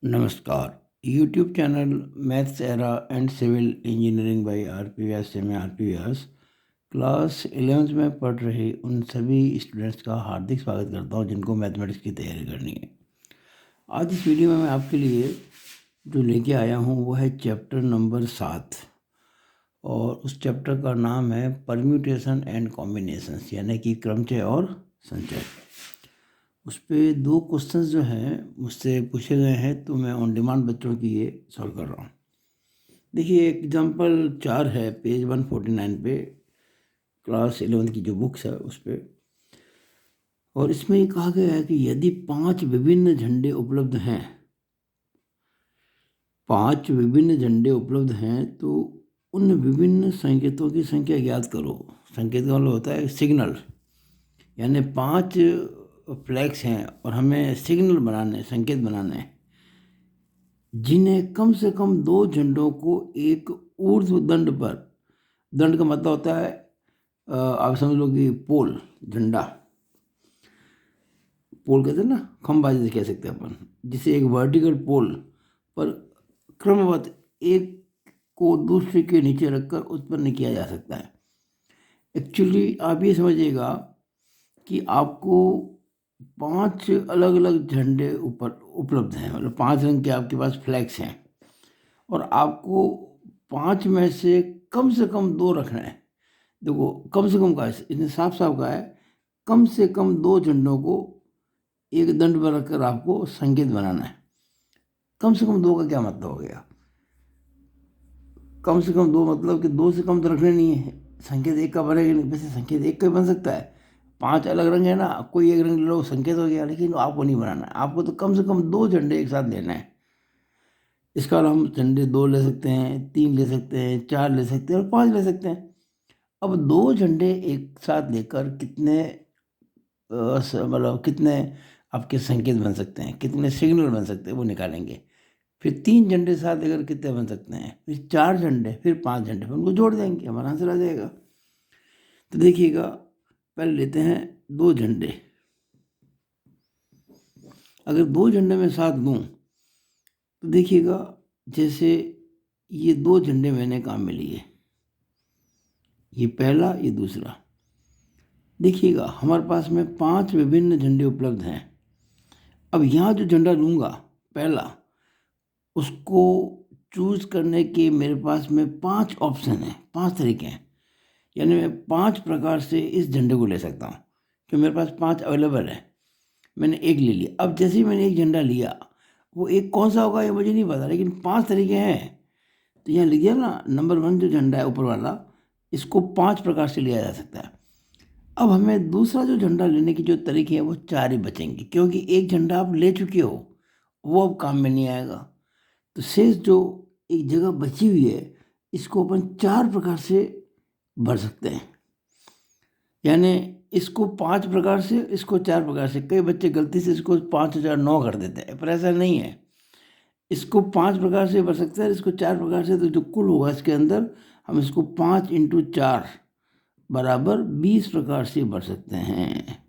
नमस्कार। YouTube channel Maths Era and civil engineering by R P. Vyas से मैं आर.पी. व्यास class 11th में पढ़ रहे उन सभी स्टूडेंट्स का हार्दिक स्वागत करता हूं जिनको मैथमेटिक्स की तैयारी करनी है। आज इस वीडियो में मैं आपके लिए जो लेके आया हूं वो है चैप्टर नंबर 7 और उस चैप्टर का नाम है परम्यूटेशन एंड कॉम्बिनेशंस, यानी कि क्रमचय और संचय। उस पर 2 क्वेश्चंस जो हैं मुझसे पूछे गए हैं, तो मैं ऑन डिमांड बच्चों की ये सॉल्व कर रहा हूँ। देखिए, एग्जाम्पल 4 है पेज 149 पे, क्लास 11th की जो बुक्स है उस पर। और इसमें ये कहा गया है कि यदि 5 विभिन्न झंडे उपलब्ध हैं, 5 विभिन्न झंडे उपलब्ध हैं तो उन विभिन्न संकेतों की संख्या ज्ञात करो। संकेत का मतलब होता है सिग्नल, यानी 5 फ्लैग्स हैं और हमें सिग्नल बनाने, संकेत बनाने हैं, जिन्हें कम से कम 2 झंडों को एक ऊर्ध्व दंड पर, दंड का मतलब होता है आप समझ लो कि पोल, झंडा, पोल कहते हैं ना, खंभा जैसे कह सकते हैं अपन, जिसे एक वर्टिकल पोल पर क्रमवत एक को दूसरे के नीचे रखकर उत्पन्न किया जा सकता है। एक्चुअली आप ये समझिएगा कि आपको 5 अलग अलग झंडे ऊपर उपलब्ध हैं, मतलब 5 रंग के आपके पास फ्लैग्स हैं और आपको 5 में से कम 2 रखना है। देखो, कम से कम का इसने साफ साफ कहा है, कम से कम 2 झंडों को एक दंड पर रखकर आपको संकेत बनाना है। कम से कम 2 का क्या मतलब हो गया? कम से कम 2 मतलब कि 2 से कम तो रखने नहीं है, संकेत एक का बनेगा नहीं। वैसे संकेत एक का बन सकता है, 5 अलग रंग है ना, कोई एक रंग ले लो, संकेत हो गया, लेकिन आपको नहीं बनाना है। आपको तो कम से कम 2 झंडे एक साथ लेना है। इसका हम झंडे 2 ले सकते हैं, 3 ले सकते हैं, 4 ले सकते हैं और 5 ले सकते हैं। अब 2 झंडे एक साथ लेकर कितने मतलब कितने आपके संकेत बन सकते हैं, कितने सिग्नल बन सकते हैं, वो निकालेंगे। फिर 3 झंडे साथ लेकर कितने बन सकते हैं, फिर 4 झंडे, फिर 5 झंडे, फिर उनको जोड़ देंगे, हमारा आंसर आ जाएगा। तो देखिएगा, पहले लेते हैं 2 झंडे। अगर 2 झंडे में साथ लूँ तो देखिएगा, जैसे ये 2 झंडे मैंने काम में लिए, ये पहला, ये दूसरा। देखिएगा हमारे पास में 5 विभिन्न झंडे उपलब्ध हैं। अब यहाँ जो झंडा लूँगा पहला, उसको चूज करने के मेरे पास में 5 ऑप्शन हैं, 5 तरीके हैं, यानी मैं 5 प्रकार से इस झंडे को ले सकता हूँ, क्योंकि मेरे पास 5 अवेलेबल है। मैंने एक ले लिया। अब जैसे ही मैंने एक झंडा लिया, वो एक कौन सा होगा ये मुझे नहीं पता, लेकिन 5 तरीके हैं। तो यहाँ लिख दिया ना, नंबर 1 जो झंडा है ऊपर वाला, इसको 5 प्रकार से लिया जा सकता है। अब हमें दूसरा जो झंडा लेने की जो तरीके हैं वो 4 ही बचेंगे, क्योंकि एक झंडा आप ले चुके हो, वो अब काम में नहीं आएगा। तो शेष जो एक जगह बची हुई है, इसको अपन 4 प्रकार से भर सकते हैं। यानी इसको 5 प्रकार से, इसको 4 प्रकार से। कई बच्चे गलती से इसको 5,009 कर देते हैं, पर ऐसा नहीं है। इसको 5 प्रकार से भर सकते हैं, इसको 4 प्रकार से, तो जो कुल होगा इसके अंदर, हम इसको 5 × 4 बराबर 20 प्रकार से भर सकते हैं।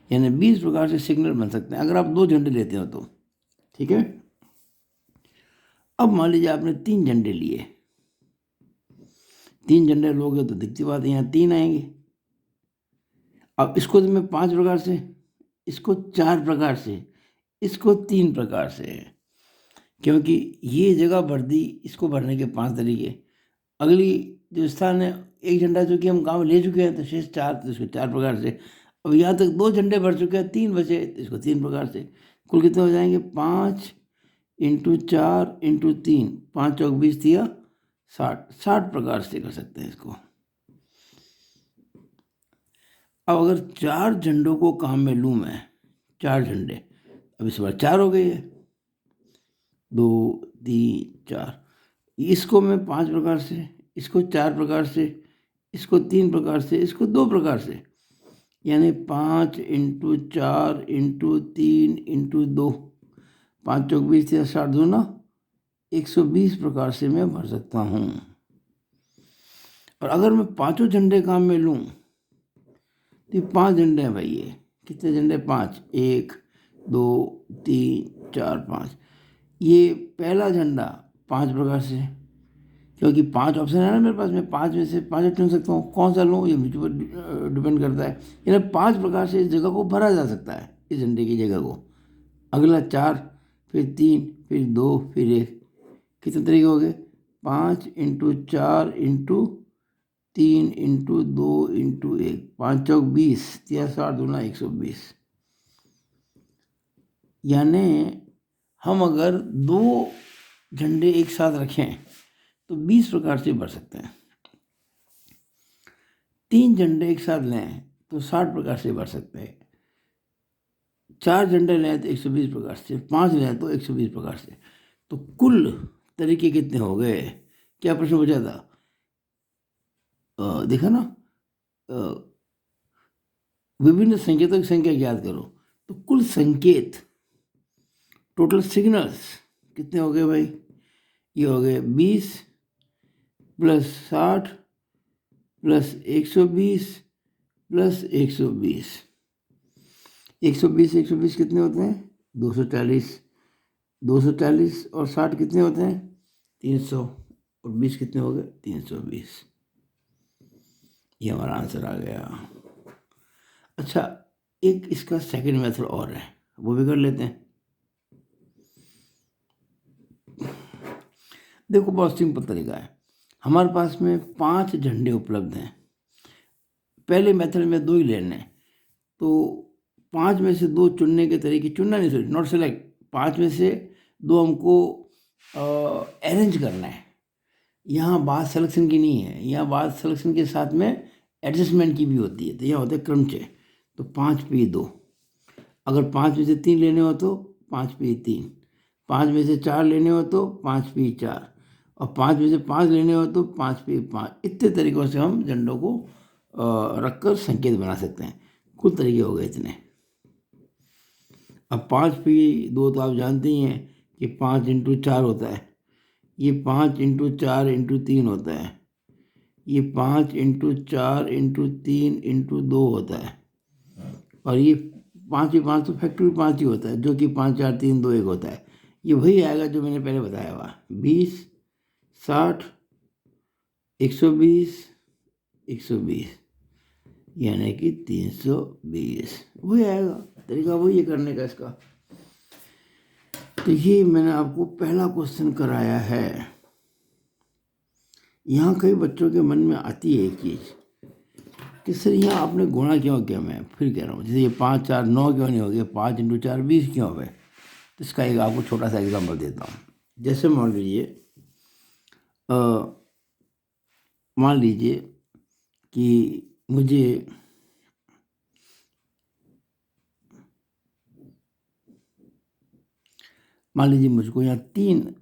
यानी 20 प्रकार से सिग्नल बन सकते हैं अगर आप 2 झंडे लेते हो तो। ठीक है। अब मान लीजिए आपने 3 झंडे लिए, 3 झंडे लोगे तो दिखती बात है, यहाँ 3 आएंगे। अब इसको तो मैं 5 प्रकार से, इसको 4 प्रकार से, इसको 3 प्रकार से, क्योंकि ये जगह भर दी, इसको भरने के 5 तरीके। अगली जो स्थान है, एक झंडा चूंकि हम गाँव ले चुके हैं तो शेष 4, तो इसको 4 प्रकार से। अब यहाँ तक 2 झंडे भर चुके हैं, 3 बचे, तो इसको 3 प्रकार से। कुल कितने हो जाएंगे? 5 × 4 × 3, 5 चौक 20 दिया 60, 60 प्रकार से कर सकते हैं इसको। अब अगर 4 झंडों को काम में लूँ मैं, 4 झंडे, अब इस बार 4 हो गई है, 2 3 4। इसको मैं 5 प्रकार से, इसको 4 प्रकार से, इसको 3 प्रकार से, इसको 2 प्रकार से, यानी 5 × 4 × 3 × 2, 5 चौक 20 या 60 दूना 120 प्रकार से मैं भर सकता हूँ। और अगर मैं 5 झंडे काम में लूँ तो 5 झंडे हैं भाई। ये कितने झंडे? 5, 1 2 3 4 5। ये पहला झंडा 5 प्रकार से, क्योंकि 5 ऑप्शन है ना मेरे पास, मैं 5 में से 5 चुन सकता हूँ। कौन सा लूँ ये मुझ पर डिपेंड करता है। यानी 5 प्रकार से इस जगह को भरा जा सकता है, इस झंडे की जगह को। अगला 4, फिर 3, फिर 2, फिर 1। कितने तरीके हो गए? 5 इंटू 4 इंटू 3 इंटू 2 इंटू 1, 5 चौक 20, 3 दूना 120। यानी हम अगर 2 झंडे एक साथ रखें तो 20 प्रकार से भर सकते हैं। 3 झंडे एक साथ लें तो 60 प्रकार से भर सकते हैं। 4 झंडे लें तो 120 प्रकार से, 5 लें तो 120 प्रकार से। तो कुल तरीके कितने हो गए? क्या प्रश्न पूछा था? देखा ना, विभिन्न संकेतों की संख्या ज्ञात करो। तो कुल संकेत, टोटल सिग्नल्स कितने हो गए भाई? ये हो गए 20 प्लस 60 प्लस 120 प्लस 120। 120 कितने होते हैं? 240। 240 और 60 कितने होते हैं? 300। और 20 कितने हो गए? 320। ये हमारा आंसर आ गया। अच्छा, एक इसका सेकंड मेथड और है, वो भी कर लेते हैं। देखो, बहुत सिंपल तरीका है। हमारे पास में 5 झंडे उपलब्ध हैं। पहले मेथड में 2 ही लेने हैं, तो 5 में से 2 चुनने के तरीके, चुनना नहीं, सॉरी, नॉट सेलेक्ट, 5 में से 2 हमको अरेंज करना है। यहाँ बात सिलेक्शन की नहीं है, यहाँ बात सिलेक्शन के साथ में एडजस्टमेंट की भी होती है। तो यहाँ होता है क्रमचय। तो 5 पे 2, अगर 5 में से 3 लेने हो तो 5 पे 3, 5 में से 4 लेने हो तो 5 पे 4, और 5 में से 5 लेने हो तो 5 पे 5। इतने तरीक़ों से हम झंडों को रखकर संकेत बना सकते हैं। कुल तरीके हो गए इतने। अब 5 पे 2 तो आप जानते ही हैं कि 5 इंटू 4 होता है। ये 5 इंटू 4 इंटू 3 होता है। ये 5 इंटू 4 इंटू 3 इंटू 2 होता है। और ये 5 ही 5 तो फैक्टोरियल 5 ही होता है, जो कि 5 4 3 2 1 होता है। ये वही आएगा जो मैंने पहले बताया हुआ, 20 60 120 120, यानी कि 320 वही आएगा। तरीका वही है करने का इसका। तो ये मैंने आपको पहला क्वेश्चन कराया है। यहाँ कई बच्चों के मन में आती है एक चीज़ कि सर यहाँ आपने गुणा क्यों किया? मैं फिर कह रहा हूँ, जैसे ये 5 4 9 क्यों नहीं हो गया? 5 इंटू 4 20 क्यों हो गए? तो इसका एक आपको छोटा सा एग्जाम्पल देता हूँ। जैसे मान लीजिए कि मुझे मुझको यहाँ 3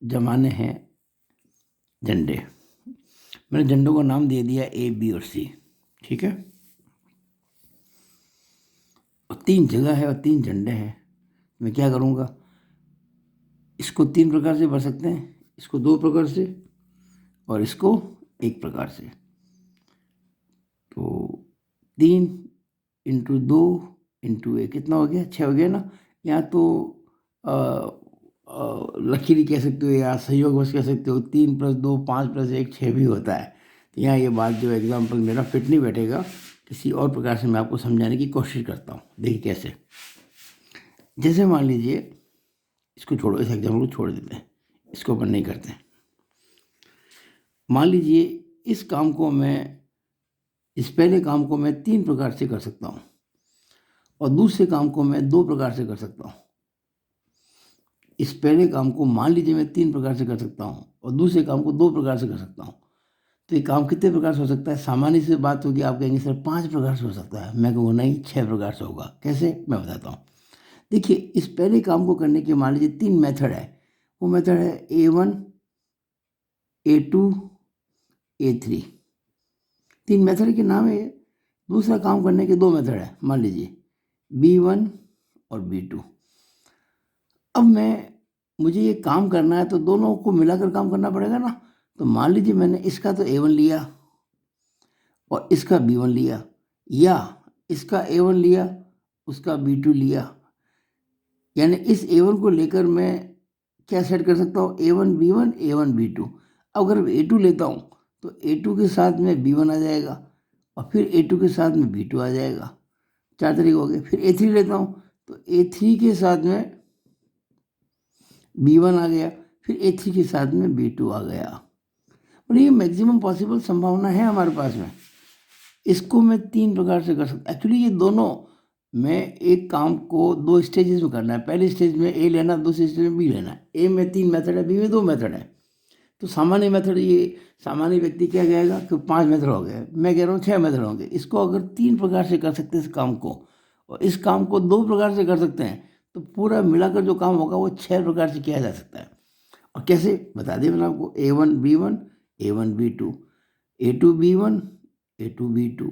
जमाने हैं झंडे। मैंने झंडों का नाम दे दिया A B और C, ठीक है। और 3 जगह है और 3 झंडे हैं। मैं क्या करूँगा? इसको 3 प्रकार से भर सकते हैं, इसको 2 प्रकार से और इसको 1 प्रकार से। तो 3 इंटू 2 इंटू 1 कितना हो गया? 6 हो गया ना। यहाँ तो लकीरी कह सकते हो या सहयोग बस कह सकते हो। 3 प्लस 2 5 प्लस 1 6 भी होता है। तो यहाँ ये बात जो एग्जाम्पल मेरा फिट नहीं बैठेगा, किसी और प्रकार से मैं आपको समझाने की कोशिश करता हूँ। देखिए कैसे। जैसे मान लीजिए, इसको छोड़ो, इस एग्जाम्पल को छोड़ देते हैं, इसको अपन नहीं करते। मान लीजिए इस पहले काम को मैं 3 प्रकार से कर सकता हूँ और दूसरे काम को मैं 2 प्रकार से कर सकता हूँ। इस पहले काम को मान लीजिए मैं 3 प्रकार से कर सकता हूँ और दूसरे काम को 2 प्रकार से कर सकता हूँ। तो ये काम कितने प्रकार से हो सकता है? सामान्य से बात होगी, आप कहेंगे सर 5 प्रकार से हो सकता है। मैं कहूँगा नहीं, 6 प्रकार से होगा। कैसे? मैं बताता हूँ। देखिए, इस पहले काम को करने के मान लीजिए 3 मेथड है। वो मेथड है A1 A2 A3। 3 मेथड के नाम है। दूसरा काम करने के 2 मेथड है, मान लीजिए B1 और B2। अब मुझे ये काम करना है तो दोनों को मिलाकर काम करना पड़ेगा ना। तो मान लीजिए मैंने इसका तो A1 लिया और इसका B1 लिया, या इसका A1 लिया उसका B2 लिया, यानी इस A1 को लेकर मैं क्या सेट कर सकता हूँ, A1 B1 A1 B2। अगर A2 लेता हूँ तो A2 के साथ में B1 आ जाएगा और फिर A2 के साथ में B2 आ जाएगा, 4 तरीके हो गए। फिर A3 लेता हूँ तो A3 के साथ में B1 आ गया, फिर A3 के साथ में B2 आ गया। और ये मैक्सिमम पॉसिबल संभावना है हमारे पास में। इसको मैं 3 प्रकार से कर सकता। एक्चुअली ये दोनों, मैं एक काम को 2 स्टेजेस में करना है। पहली स्टेज में A लेना, दूसरी स्टेज में B लेना है। A में 3 मेथड है, B में 2 मेथड है। तो सामान्य मेथड, ये सामान्य व्यक्ति क्या कहेगा कि 5 मेथड हो गए, मैं कह रहा हूँ 6 मेथड होंगे। इसको अगर 3 प्रकार से कर सकते हैं इस काम को, और इस काम को 2 प्रकार से कर सकते हैं, तो पूरा मिलाकर जो काम होगा वो 6 प्रकार से किया जा सकता है। और कैसे बता दिया मैंने आपको, A1 B1 A1 B2, A2 B1 A2 B2,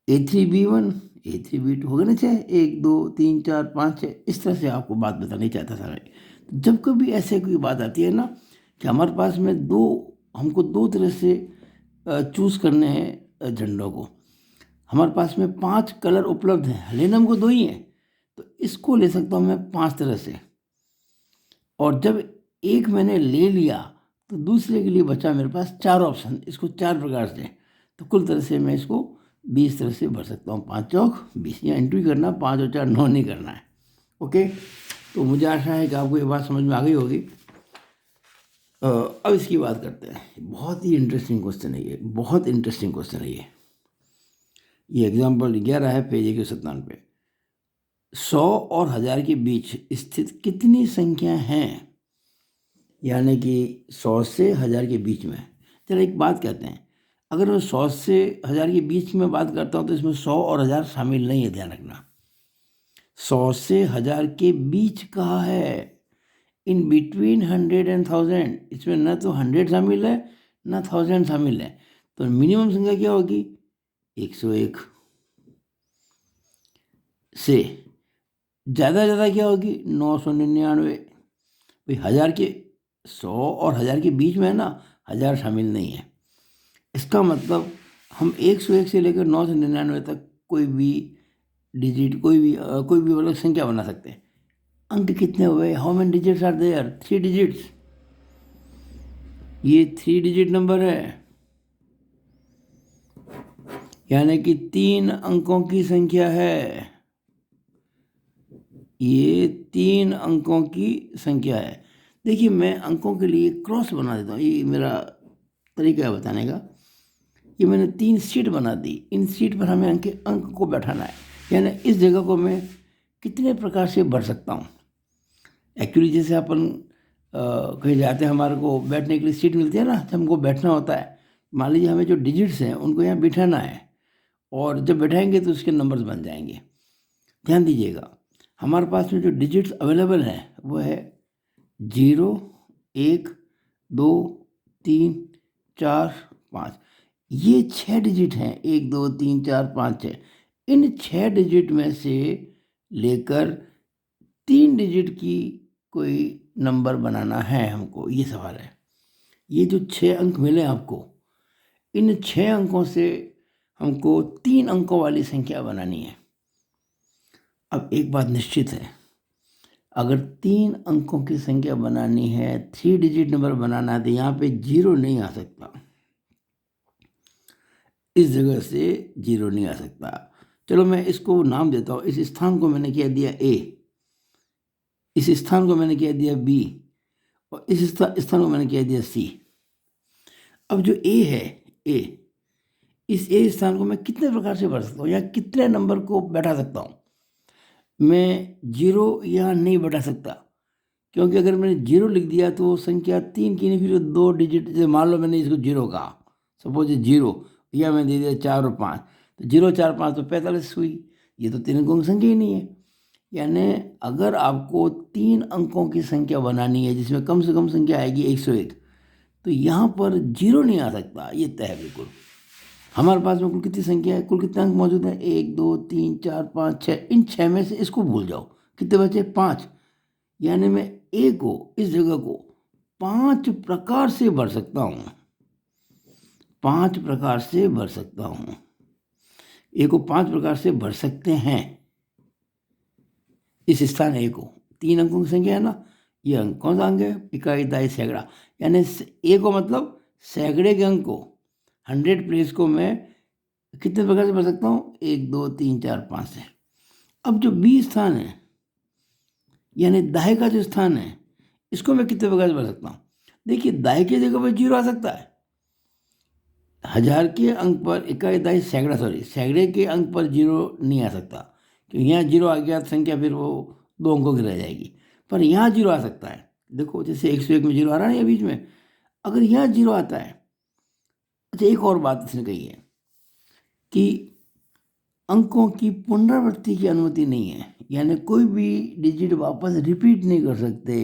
A3 B1 A3 B2, हो गए ना 6, 1 2 3 4 5 6। इस तरह से आपको बात बतानी चाहता था मैं। जब कभी ऐसे कोई बात आती है ना कि हमारे पास में हमको 2 तरह से चूज़ करने हैं झंडों को, हमारे पास में 5 कलर उपलब्ध हैं, लेना हमको 2 ही हैं, तो इसको ले सकता हूँ मैं 5 तरह से। और जब एक मैंने ले लिया तो दूसरे के लिए बचा मेरे पास 4 ऑप्शन, इसको 4 प्रकार से। तो कुल तरह से मैं इसको 20 तरह से भर सकता हूँ। 5 चौक 20, या इंटू ही करना, 5 और 4 9 नहीं करना है। ओके, तो मुझे आशा है कि आपको ये बात समझ में आ गई होगी। अब इसकी बात करते हैं। बहुत ही इंटरेस्टिंग क्वेश्चन है ये, बहुत इंटरेस्टिंग क्वेश्चन है ये एग्जाम्पल 11 है, पेज 197 पे। 100 और 1000 के बीच स्थित कितनी संख्या हैं, यानी कि 100 से 1000 के बीच में। चलो एक बात कहते हैं, अगर मैं 100 से 1000 के बीच में बात करता हूँ तो इसमें 100 और 1000 शामिल नहीं है, ध्यान रखना। 100 से 1000 के बीच कहा है, इन बिटवीन 100 एंड 1000। इसमें ना तो 100 शामिल है ना 1000 शामिल है। तो मिनिमम संख्या क्या होगी, 101 से ज़्यादा ज़्यादा क्या होगी, 999। भाई 1000 के 100 और 1000 के बीच में है ना, 1000 शामिल नहीं है। इसका मतलब हम 101 से लेकर 999 तक कोई भी डिजिट, कोई भी मतलब संख्या बना सकते हैं। अंक कितने हुए, how many digits are there, 3 digits. ये 3 डिजिट नंबर है, यानी कि 3 अंकों की संख्या है। ये 3 अंकों की संख्या है। देखिए मैं अंकों के लिए क्रॉस बना देता हूँ, ये मेरा तरीका है बताने का। ये मैंने 3 सीट बना दी, इन सीट पर हमें अंक को बैठाना है, यानी इस जगह को मैं कितने प्रकार से भर सकता हूँ। एक्चुअली जैसे अपन कहीं जाते हैं, हमारे को बैठने के लिए सीट मिलती है ना, जब हमको बैठना होता है, मान लीजिए हमें जो डिजिट्स हैं उनको यहाँ बिठाना है, और जब बैठाएंगे तो उसके नंबर्स बन जाएंगे। ध्यान दीजिएगा, हमारे पास में जो डिजिट्स अवेलेबल हैं वो है 0 1 2 3 4 5। ये 6 डिजिट हैं, 1 2 3 4 5 6। इन 6 डिजिट में से लेकर 3 डिजिट की कोई नंबर बनाना है हमको, ये सवाल है। ये जो 6 अंक मिले आपको, इन 6 अंकों से हमको 3 अंकों वाली संख्या बनानी है। अब एक बात निश्चित है, अगर 3 अंकों की संख्या बनानी है, 3 डिजिट नंबर बनाना है, तो यहाँ पे 0 नहीं आ सकता, इस जगह से 0 नहीं आ सकता। चलो मैं इसको नाम देता हूँ। इस स्थान को मैंने कह दिया A, इस स्थान को मैंने कह दिया B, और इस स्थान को मैंने कह दिया C। अब जो A है, A, इस A स्थान को मैं कितने प्रकार से भर सकता हूँ, या कितने नंबर को बैठा सकता हूँ। मैं 0 यहाँ नहीं बैठा सकता, क्योंकि अगर मैंने 0 लिख दिया तो संख्या 3 की नहीं, फिर 2 डिजिट, जैसे मान लो मैंने इसको 0 कहा, सपोज 0, या मैंने दे दिया 4 और 5, तो 0 4 5 तो 45 हुई। ये तो 3 अंकों की संख्या ही नहीं है। यानी अगर आपको 3 अंकों की संख्या बनानी है जिसमें कम से कम संख्या आएगी 101, तो यहाँ पर 0 नहीं आ सकता, ये तय है बिल्कुल। हमारे पास में कुल कितनी संख्या है, कुल कितने अंक मौजूद हैं, 1 2 3 4 5 6। इन 6 में से इसको भूल जाओ, कितने बचे, 5। यानी मैं A को, इस जगह को 5 प्रकार से भर सकता हूँ, 5 प्रकार से भर सकता हूँ। A को 5 प्रकार से भर सकते हैं। इस स्थान ए को 3 अंकों की संख्या है ना, ये अंक कौन सा अंक है, इकाई दहाई सैकड़ा, यानी ए को मतलब सैकड़े के अंक को 100 प्लेस को मैं कितने प्रकार से भर सकता हूँ, 1 2 3 4 5 से। अब जो बी स्थान है यानी दाहे का जो स्थान है इसको मैं कितने प्रकार से भर सकता हूँ। देखिए दाहे की जगह पर 0 आ सकता है, 1000 के अंक पर इकाई दहाई सैकड़ा, सैकड़े के अंक पर 0 नहीं आ सकता, क्योंकि यहाँ 0 आ गया तो संख्या फिर वो 2 अंकों की रह जाएगी। पर यहाँ 0 आ सकता है, देखो जैसे 101 में 0 आ रहा है बीच में, अगर यहाँ 0 आता है। अच्छा एक और बात इसने कही है कि अंकों की पुनरावृत्ति की अनुमति नहीं है, यानी कोई भी डिजिट वापस रिपीट नहीं कर सकते।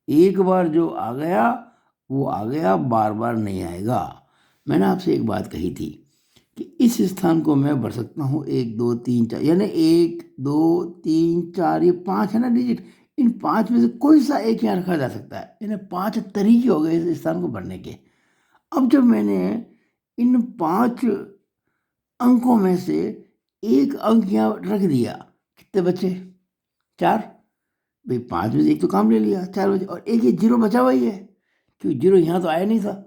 एक बार जो आ गया वो आ गया, बार बार नहीं आएगा। मैंने आपसे एक बात कही थी कि इस स्थान को मैं भर सकता हूँ 1 2 3 4, यानी 1 2 3 4 ये 5 है ना डिजिट, इन 5 में से कोई सा एक यहाँ रखा जा सकता है, यानी 5 तरीके हो गए इस स्थान को भरने के। अब जब मैंने इन 5 अंकों में से एक अंक यहाँ रख दिया, कितने बचे, 4, भाई 5 में से एक तो काम ले लिया, 4 बचे, और एक ये 0 बचा हुआ ही है, क्योंकि 0 यहाँ तो आया नहीं था।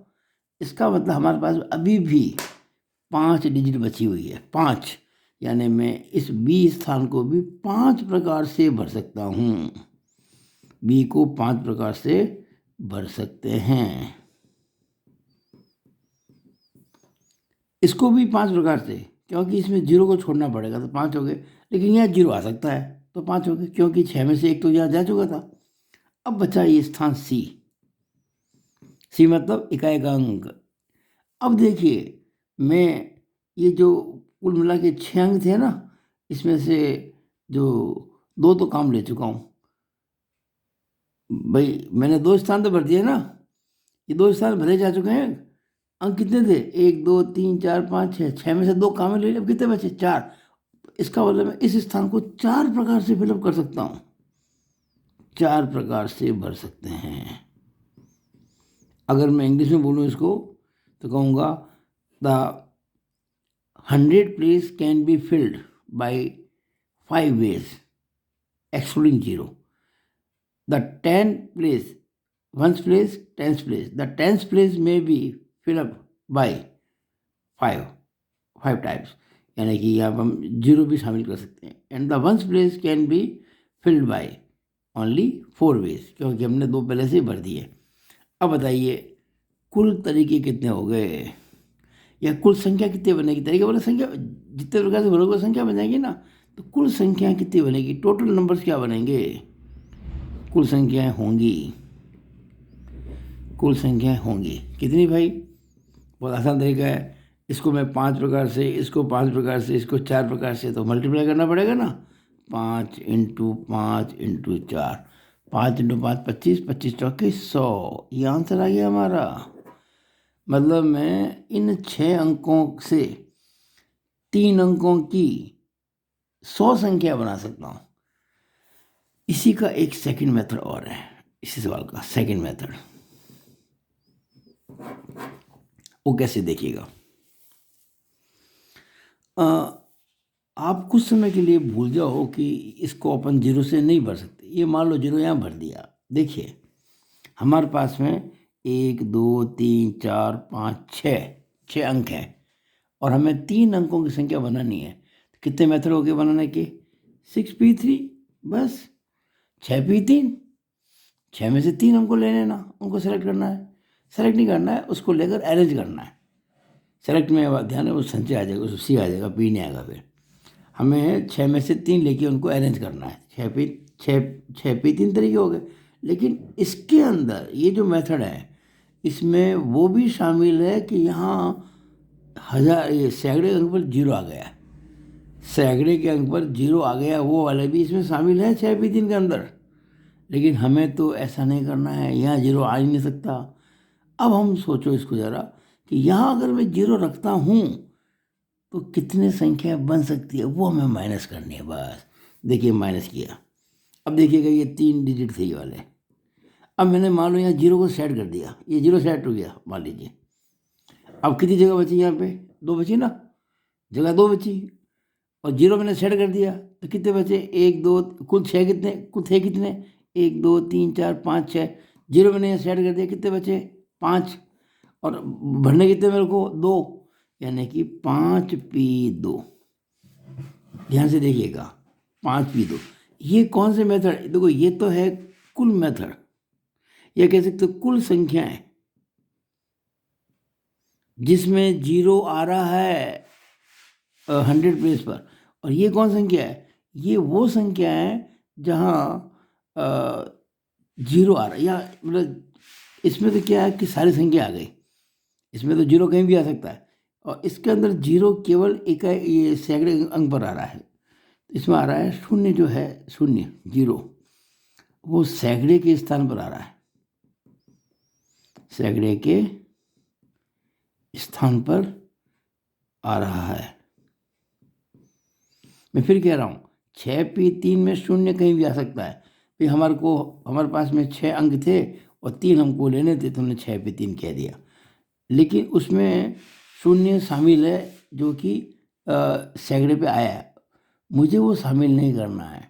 इसका मतलब हमारे पास अभी भी 5 डिजिट बची हुई है, 5, यानी मैं इस बी स्थान को भी 5 प्रकार से भर सकता हूँ, बी को 5 प्रकार से भर सकते हैं, इसको भी 5 प्रकार से, क्योंकि इसमें 0 को छोड़ना पड़ेगा तो 5 हो गए, लेकिन यहाँ 0 आ सकता है तो 5 हो गए, क्योंकि 6 में से एक तो यहाँ जा चुका था। अब बचा ये स्थान सी, सी मतलब इकाई का अंक। अब देखिए मैं ये जो कुल मिला के 6 अंक थे ना, इसमें से जो 2 तो काम ले चुका हूँ, भाई मैंने 2 स्थान तो भर दिए ना, ये 2 स्थान भरे जा चुके हैं। अंक कितने थे, 1 2 3 4 5 6, 6 में से 2 काम ले लिए, अब कितने बचे, 4। इसका मतलब मैं इस स्थान को 4 प्रकार से फिलअप कर सकता हूँ, 4 प्रकार से भर सकते हैं। अगर मैं इंग्लिश में बोलूँ इसको तो कहूँगा the 100 place can be filled by 5 ways excluding 0. The 10 place, 1st place, 10th place, the 10th place may be filled up by 5 types, यानी कि यहाँ पर हम 0 भी शामिल कर सकते हैं। And the 1st place can be filled by only 4 ways, क्योंकि हमने 2 पहले से ही भर दिए। अब बताइए कुल तरीके कितने हो गए, या कुल संख्या कितनी बनेगी, तरीके बोले संख्या जितने प्रकार से भरोगे संख्या बन जाएगी ना, तो कुल संख्या कितनी बनेगी, टोटल नंबर्स क्या बनेंगे, कुल संख्याएं होंगी, कुल संख्याएं होंगी कितनी भाई, बहुत आसान तरीका है। इसको मैं 5 प्रकार से, इसको 5 प्रकार से, इसको 4 प्रकार से, तो मल्टीप्लाई करना पड़ेगा ना, 5 × 5 × 4, 5 × 5 25, 25 चौके 100, ये आंसर आ गया हमारा। मतलब मैं इन 6 अंकों से 3 अंकों की 100 संख्या बना सकता हूँ। इसी का एक सेकंड मेथड और है, इसी सवाल का सेकंड मेथड, वो कैसे देखिएगा। आप कुछ समय के लिए भूल जाओ कि इसको अपन 0 से नहीं भर सकते, ये मान लो 0 यहाँ भर दिया। देखिए हमारे पास में 1 2 3 4 5 6 अंक हैं और हमें 3 अंकों की संख्या बनानी है, तो कितने मेथड हो गए बनाने के, 6p3, बस 6p3, 6 में से 3 हमको ले लेना, उनको सेलेक्ट करना है, सेलेक्ट नहीं करना है, उसको लेकर अरेंज करना है। सेलेक्ट में ध्यान है वो संचय आ जाएगा, उसको सी आ जाएगा, पी नहीं आएगा। फिर हमें 6 में से 3 लेके उनको अरेंज करना है, 6p3 तरीके हो गए। लेकिन इसके अंदर ये जो मेथड है इसमें वो भी शामिल है कि यहाँ 1000 ये सैकड़े अंक पर 0 आ गया, सैकड़े के अंक पर 0 आ गया, वो वाले भी इसमें शामिल है 6p3 के अंदर। लेकिन हमें तो ऐसा नहीं करना है, यहाँ 0 आ ही नहीं सकता। अब हम सोचो इसको ज़रा कि यहाँ अगर मैं 0 रखता हूँ तो कितने संख्या बन सकती है, वो हमें माइनस करनी है बस। देखिए माइनस किया, अब देखिएगा ये 3 डिजिट थे ये वाले, अब मैंने मान लो यहाँ 0 को सेट कर दिया, ये 0 सेट हो गया मान लीजिए। अब कितनी जगह बची यहाँ पे, 2 बची ना, जगह 2 बची। और जीरो मैंने सेट कर दिया तो कितने बचे, 1 2, कुल 6 कितने, कुल थे कितने, 1 2 3 4 5 6। जीरो मैंने यहाँ सेट कर दिया, कितने बचे 5, और भरने कितने मेरे को 2, यानी कि 5p2। ध्यान से देखिएगा, 5p2। ये कौन से मेथड, देखो ये तो है कुल मेथड, ये कह सकते हो कुल संख्याएं जिसमें जीरो आ रहा है 100 प्लेस पर। और ये कौन संख्या है, ये वो संख्या है जहाँ जीरो आ रहा है, या मतलब इसमें तो क्या है कि सारी संख्या आ गई, इसमें तो जीरो कहीं भी आ सकता है, और इसके अंदर जीरो केवल ये सैकड़े अंक पर आ रहा है। इसमें आ रहा है शून्य, जो है शून्य जीरो, वो सैकड़े के स्थान पर आ रहा है, सैकड़े के स्थान पर आ रहा है। मैं फिर कह रहा हूँ 6p3 में शून्य कहीं भी आ सकता है। फिर हमारे पास में 6 अंक थे और 3 हमको लेने थे, तो हमने 6p3 कह दिया, लेकिन उसमें शून्य शामिल है जो कि सैकड़े पे आया है, मुझे वो शामिल नहीं करना है।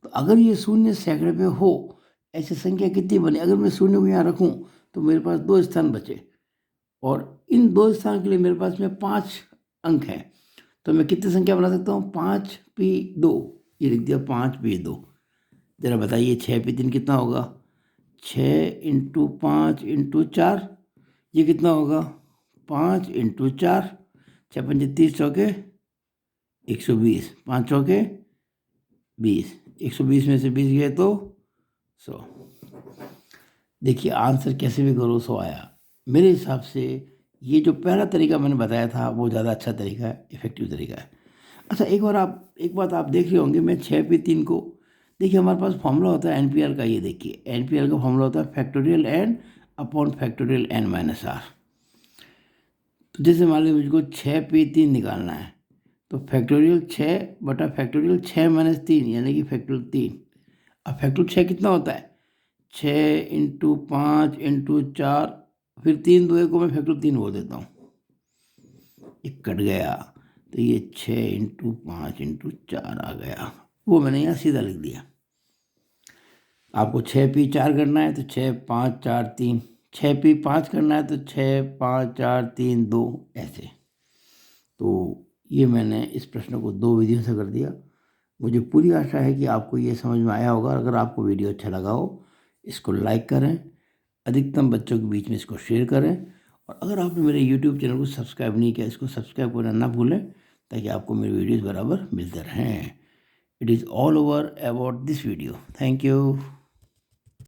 तो अगर ये शून्य सैकड़े पे हो, ऐसी संख्या कितनी बनी, अगर मैं शून्य को यहाँ रखूँ तो मेरे पास 2 स्थान बचे, और इन 2 स्थान के लिए मेरे पास में 5 अंक हैं, तो मैं कितनी संख्या बना सकता हूँ, 5p2। ये लिख दिया 5p2। जरा बताइए 6p3 कितना होगा, 6 × 5 × 4, ये कितना होगा 5 × 4, 6 पंजे 30, चौके 120, 5 चौके 20, 120 में से 20 गए तो 100। देखिए आंसर कैसे भी करो 100 आया। मेरे हिसाब से ये जो पहला तरीका मैंने बताया था वो ज़्यादा अच्छा तरीका है, इफेक्टिव तरीका है। अच्छा एक बात आप देख रहे होंगे, मैं 6p3 को, देखिए हमारे पास फॉर्मूला होता है NPR का, ये देखिए NPR का फॉर्मूला होता है factorial n upon factorial n - r। तो जैसे मान लीजिए मुझको 6p3 निकालना है, तो फैक्टोरियल 6 बटा फैक्टोरियल 6 - 3, यानी कि फैक्टोरियल 3। अब फैक्टोरियल 6 कितना होता है, 6 × 5 × 4, फिर 3 2 को मैं फैक्टोरियल 3 बोल देता हूँ, ये कट गया, तो ये 6 × 5 × 4 आ गया, वो मैंने यहाँ सीधा लिख दिया। आपको 6p4 करना है तो 6 5 4 3, 6p5 करना है तो 6 5 4 3 2, ऐसे। तो ये मैंने इस प्रश्न को 2 विधियों से कर दिया। मुझे पूरी आशा है कि आपको ये समझ में आया होगा। अगर आपको वीडियो अच्छा लगा हो, इसको लाइक करें, अधिकतम बच्चों के बीच में इसको शेयर करें, और अगर आपने मेरे YouTube चैनल को सब्सक्राइब नहीं किया, इसको सब्सक्राइब करना ना भूलें, ताकि आपको मेरे वीडियोज़ बराबर मिलते रहें। It is all over about this video. Thank you.